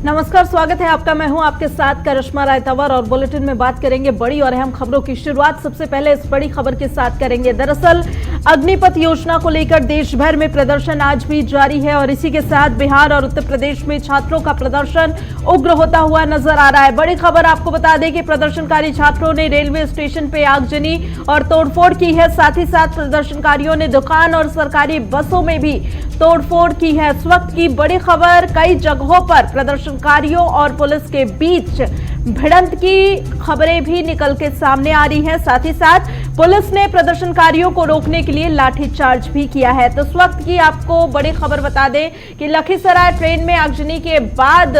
नमस्कार, स्वागत है आपका। मैं हूं आपके साथ करिश्मा राय तंवर और बुलेटिन में बात करेंगे बड़ी और अहम खबरों की शुरुआत। सबसे पहले इस बड़ी खबर के साथ करेंगे। दरअसल अग्निपथ योजना को लेकर देश भर में प्रदर्शन आज भी जारी है और इसी के साथ बिहार और उत्तर प्रदेश में छात्रों का प्रदर्शन उग्र होता हुआ नजर आ रहा है। बड़ी खबर आपको बता दें कि प्रदर्शनकारी छात्रों ने रेलवे स्टेशन पे आगजनी और तोड़फोड़ की है। साथ ही साथ प्रदर्शनकारियों ने दुकान और सरकारी बसों में भी तोड़फोड़ की है। इस वक्त की बड़ी खबर, कई जगहों पर प्रदर्शनकारियों और पुलिस के बीच भिड़ंत की खबरें भी निकल के सामने आ रही हैं। साथ ही साथ पुलिस ने प्रदर्शनकारियों को रोकने के लिए लाठीचार्ज भी किया है। तो इस वक्त की आपको बड़ी खबर बता दें कि लखीसराय ट्रेन में आगजनी के बाद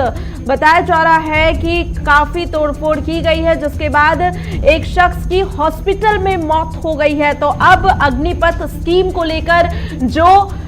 बताया जा रहा है कि काफी तोड़फोड़ की गई है, जिसके बाद एक शख्स की हॉस्पिटल में मौत हो गई है। तो अब अग्निपथ स्कीम को लेकर जो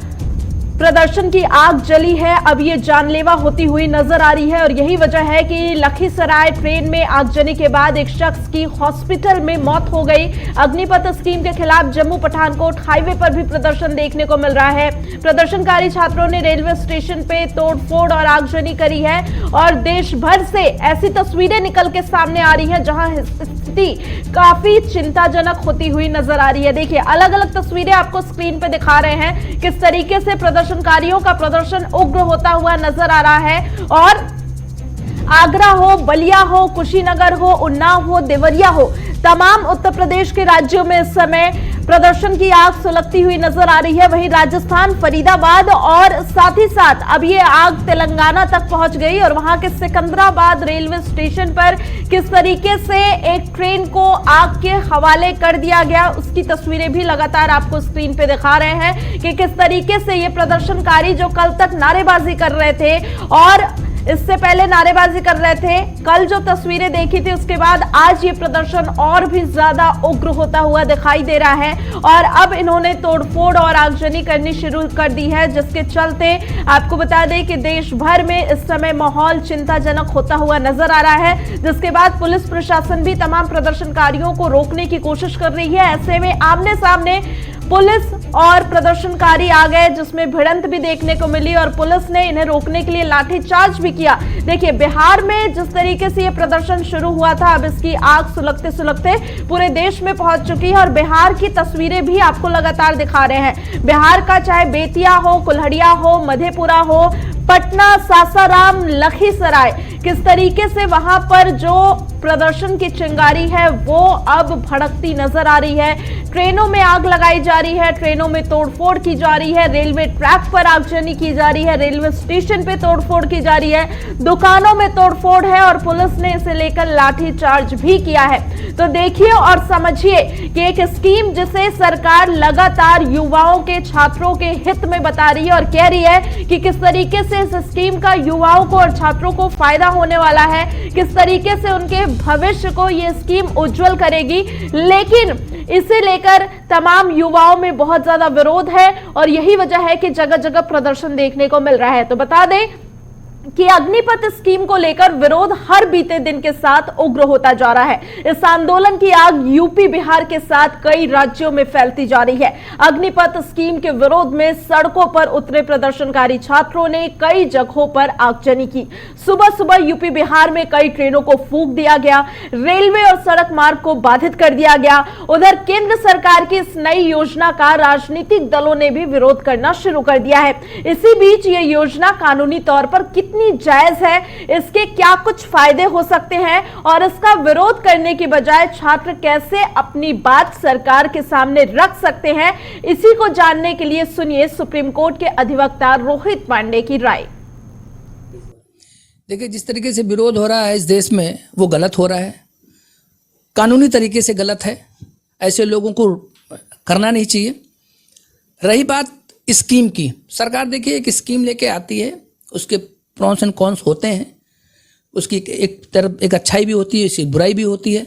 प्रदर्शन की आग जली है, अब ये जानलेवा होती हुई नजर आ रही है और यही वजह है कि लखीसराय ट्रेन में आगजनी के बाद एक शख्स की हॉस्पिटल में मौत हो गई। अग्निपथ स्कीम के खिलाफ जम्मू पठानकोट हाईवे पर भी प्रदर्शन देखने को मिल रहा है। प्रदर्शनकारी छात्रों ने रेलवे स्टेशन पे तोड़फोड़ और आगजनी करी है और देश भर से ऐसी तस्वीरें निकल के सामने आ रही है जहां स्थिति काफी चिंताजनक होती हुई नजर आ रही है। देखिए, अलग अलग तस्वीरें आपको स्क्रीन पे दिखा रहे हैं किस तरीके से प्रदर्शनकारियों का प्रदर्शन उग्र होता हुआ नजर आ रहा है। और आगरा हो, बलिया हो, कुशीनगर हो, उन्नाव हो, देवरिया हो, तमाम उत्तर प्रदेश के राज्यों में इस समय प्रदर्शन की आग सुलगती हुई नजर आ रही है। वहीं राजस्थान, फरीदाबाद और साथ ही साथ अब ये आग तेलंगाना तक पहुंच गई और वहां के सिकंदराबाद रेलवे स्टेशन पर किस तरीके से एक ट्रेन को आग के हवाले कर दिया गया, उसकी तस्वीरें भी लगातार आपको स्क्रीन पे दिखा रहे हैं कि किस तरीके से ये प्रदर्शनकारी जो कल तक नारेबाजी कर रहे थे और इससे पहले नारेबाजी कर रहे थे, कल जो तस्वीरें देखी थी उसके बाद आज ये प्रदर्शन और भी ज्यादा उग्र होता हुआ दिखाई दे रहा है और अब इन्होंने तोड़फोड़ और आगजनी करनी शुरू कर दी है, जिसके चलते आपको बता दें कि देश भर में इस समय माहौल चिंताजनक होता हुआ नजर आ रहा है। जिसके बाद पुलिस प्रशासन भी तमाम प्रदर्शनकारियों को रोकने की कोशिश कर रही है। ऐसे में आमने सामने पुलिस और प्रदर्शनकारी आ गए, जिसमें भिड़ंत भी देखने को मिली और पुलिस ने इन्हें रोकने के लिए लाठीचार्ज भी किया। देखिए, बिहार में जिस तरीके से ये प्रदर्शन शुरू हुआ था, अब इसकी आग सुलगते सुलगते पूरे देश में पहुंच चुकी है और बिहार की तस्वीरें भी आपको लगातार दिखा रहे हैं। बिहार का चाहे बेतिया हो, कुल्हड़िया हो, मधेपुरा हो, पटना, सासाराम, लखीसराय, किस तरीके से वहां पर जो प्रदर्शन की चिंगारी है वो अब भड़कती नजर आ रही है। ट्रेनों में आग लगाई जा रही है, ट्रेनों में तोड़फोड़ की जा रही है, रेलवे ट्रैक पर आगजनी की जा रही है, रेलवे स्टेशन पे तोड़फोड़ की जा रही है, दुकानों में तोड़फोड़ है और पुलिस ने इसे लेकर लाठीचार्ज भी किया है। तो देखिए और समझिए कि एक स्कीम जिसे सरकार लगातार युवाओं के, छात्रों के हित में बता रही है और कह रही है कि किस तरीके से इस स्कीम का युवाओं को और छात्रों को फायदा होने वाला है, किस तरीके से उनके भविष्य को ये स्कीम उज्जवल करेगी, लेकिन इसे लेकर तमाम युवाओं में बहुत ज्यादा विरोध है और यही वजह है कि जगह जगह प्रदर्शन देखने को मिल रहा है। तो बता दें कि अग्निपथ स्कीम को लेकर विरोध हर बीते दिन के साथ उग्र होता जा रहा है। इस आंदोलन की आग यूपी, बिहार के साथ कई राज्यों में फैलती जा रही है। अग्निपथ स्कीम के विरोध में सड़कों पर उतरे प्रदर्शनकारी छात्रों ने कई जगहों पर आगजनी की। सुबह सुबह यूपी, बिहार में कई ट्रेनों को फूंक दिया गया, रेलवे और सड़क मार्ग को बाधित कर दिया गया। उधर केंद्र सरकार की इस नई योजना का राजनीतिक दलों ने भी विरोध करना शुरू कर दिया है। इसी बीच ये योजना कानूनी तौर पर कितनी जायज है, इसके क्या कुछ फायदे हो सकते हैं और इसका विरोध करने की बजाय छात्र कैसे अपनी बात सरकार के सामने रख सकते हैं, इसी को जानने के लिए सुनिए सुप्रीम कोर्ट के अधिवक्ता रोहित पांडे की राय। देखिए, जिस तरीके से विरोध हो रहा है इस देश में वो गलत हो रहा है, कानूनी तरीके से गलत है, ऐसे लोगों को करना नहीं चाहिए। रही बात स्कीम की, सरकार देखिए एक स्कीम लेके आती है, उसके प्रॉन्स एंड कॉन्स होते हैं, उसकी एक तरफ एक अच्छाई भी होती है, इसकी बुराई भी होती है।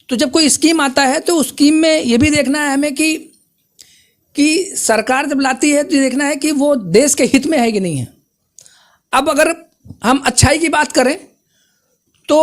तो जब कोई स्कीम आता है तो उस स्कीम में ये भी देखना है हमें कि सरकार जब लाती है तो ये देखना है कि वो देश के हित में है कि नहीं है। अब अगर हम अच्छाई की बात करें तो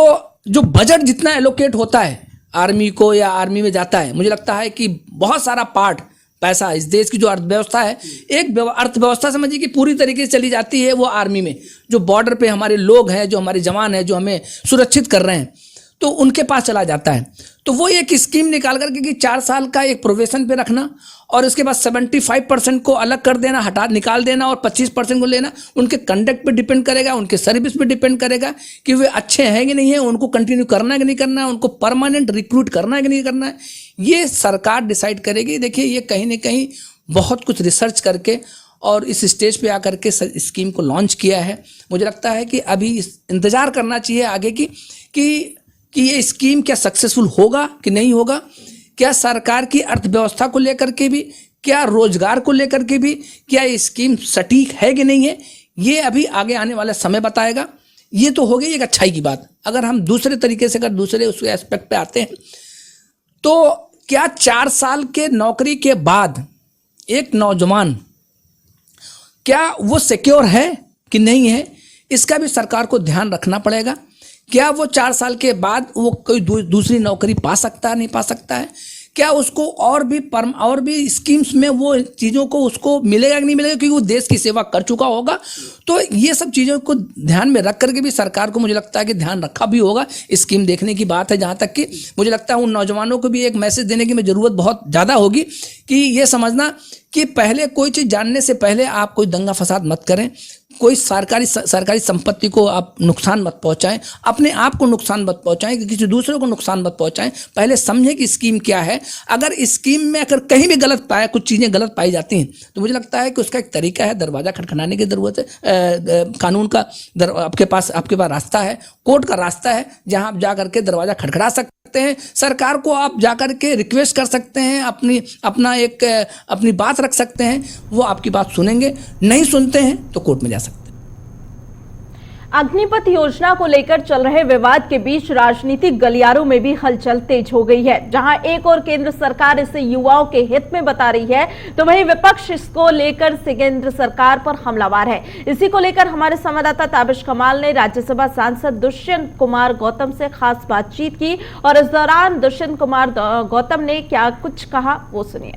जो बजट जितना एलोकेट होता है आर्मी को या आर्मी में जाता है, मुझे लगता है कि बहुत सारा पार्ट पैसा, इस देश की जो अर्थव्यवस्था है, एक अर्थव्यवस्था समझिए कि पूरी तरीके से चली जाती है वो आर्मी में, जो बॉर्डर पे हमारे लोग हैं, जो हमारे जवान हैं, जो हमें सुरक्षित कर रहे हैं, तो उनके पास चला जाता है। तो वो एक स्कीम निकाल करके कि 4 साल का एक प्रोवेशन पे रखना और उसके बाद 75% को अलग कर देना, निकाल देना और 25% को लेना, उनके कंडक्ट पे डिपेंड करेगा, उनके सर्विस पे डिपेंड करेगा कि वे अच्छे हैं कि नहीं है, उनको कंटिन्यू करना है कि नहीं करना है, उनको परमानेंट रिक्रूट करना है कि नहीं करना है, ये सरकार डिसाइड करेगी। देखिए ये कहीं ना कहीं बहुत कुछ रिसर्च करके और इस स्टेज पे आकर के स्कीम को लॉन्च किया है। मुझे लगता है कि अभी इंतज़ार करना चाहिए आगे कि ये स्कीम क्या सक्सेसफुल होगा कि नहीं होगा, क्या सरकार की अर्थव्यवस्था को लेकर के भी, क्या रोजगार को लेकर के भी, क्या ये स्कीम सटीक है कि नहीं है, ये अभी आगे आने वाला समय बताएगा। ये तो हो गई एक अच्छाई की बात। अगर हम दूसरे तरीके से, अगर दूसरे उसके एस्पेक्ट पे आते हैं, तो क्या 4 साल के नौकरी के बाद एक नौजवान क्या वो सिक्योर है कि नहीं है, इसका भी सरकार को ध्यान रखना पड़ेगा। क्या वो 4 साल के बाद वो कोई दूसरी नौकरी पा सकता है, नहीं पा सकता है, क्या उसको और भी स्कीम्स में वो चीज़ों को उसको मिलेगा कि नहीं मिलेगा, क्योंकि वो देश की सेवा कर चुका होगा। तो ये सब चीज़ों को ध्यान में रख करके भी सरकार को मुझे लगता है कि ध्यान रखा भी होगा। स्कीम देखने की बात है, जहाँ तक कि मुझे लगता है उन नौजवानों को भी एक मैसेज देने की ज़रूरत बहुत ज़्यादा होगी कि ये समझना कि पहले कोई चीज़ जानने से पहले आप कोई दंगा फसाद मत करें, कोई सरकारी संपत्ति को आप नुकसान मत पहुंचाएं, अपने आप को नुकसान मत पहुंचाएं, कि किसी दूसरे को नुकसान मत पहुंचाएं। पहले समझें कि स्कीम क्या है। अगर स्कीम में अगर कहीं भी कुछ चीज़ें गलत पाई जाती हैं, तो मुझे लगता है कि उसका एक तरीका है, दरवाज़ा खटखटाने की ज़रूरत है। कानून का आपके पास रास्ता है, कोर्ट का रास्ता है, जहां आप जा करके दरवाज़ा खटखटा सकते हैं। सरकार को आप जा करके रिक्वेस्ट कर सकते हैं, अपनी बात रख सकते हैं, वो आपकी बात सुनेंगे। नहीं सुनते हैं तो कोर्ट में जा सकते हैं। अग्निपथ योजना को लेकर चल रहे विवाद के बीच राजनीतिक गलियारों में भी हलचल तेज हो गई है। जहां एक और केंद्र सरकार इसे युवाओं के हित में बता रही है, तो वहीं विपक्ष इसको लेकर केंद्र सरकार पर हमलावर है। इसी को लेकर हमारे संवाददाता ताबिश कमाल ने राज्यसभा सांसद दुष्यंत कुमार गौतम से खास बातचीत की और इस दौरान दुष्यंत कुमार गौतम ने क्या कुछ कहा, वो सुनिए।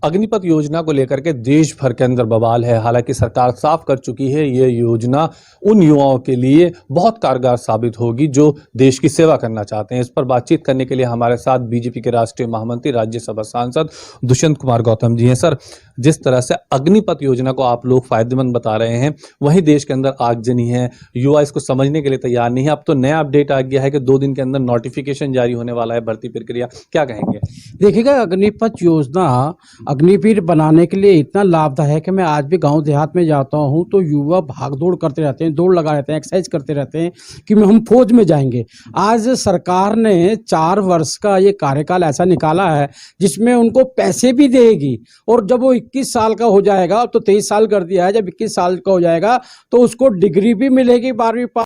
अग्निपथ योजना को लेकर के देश भर के अंदर बवाल है। हालांकि सरकार साफ कर चुकी है, ये योजना उन युवाओं के लिए बहुत कारगर साबित होगी जो देश की सेवा करना चाहते हैं। इस पर बातचीत करने के लिए हमारे साथ बीजेपी के राष्ट्रीय महामंत्री, राज्यसभा सांसद दुष्यंत कुमार गौतम जी हैं। सर, जिस तरह से अग्निपथ योजना को आप लोग फायदेमंद बता रहे हैं, वहीं देश के अंदर आगजनी है, युवा इसको समझने के लिए तैयार नहीं है। अब तो नया अपडेट आ गया है कि 2 दिन के अंदर नोटिफिकेशन जारी होने वाला है, भर्ती प्रक्रिया, क्या कहेंगे? देखिएगा, अग्निपथ योजना अग्निवीर बनाने के लिए इतना लाभदायक है। मैं आज भी गांव देहात में जाता हूं तो युवा भाग दौड़ करते रहते हैं, दौड़ लगा रहते हैं, एक्सरसाइज करते रहते हैं कि हम फौज में जाएंगे। आज सरकार ने 4 वर्ष का ये कार्यकाल ऐसा निकाला है जिसमें उनको पैसे भी देगी, और जब वो 21 साल का हो जाएगा, अब तो 23 साल कर दिया है, जब 21 साल का हो जाएगा तो उसको डिग्री भी मिलेगी 12वीं पास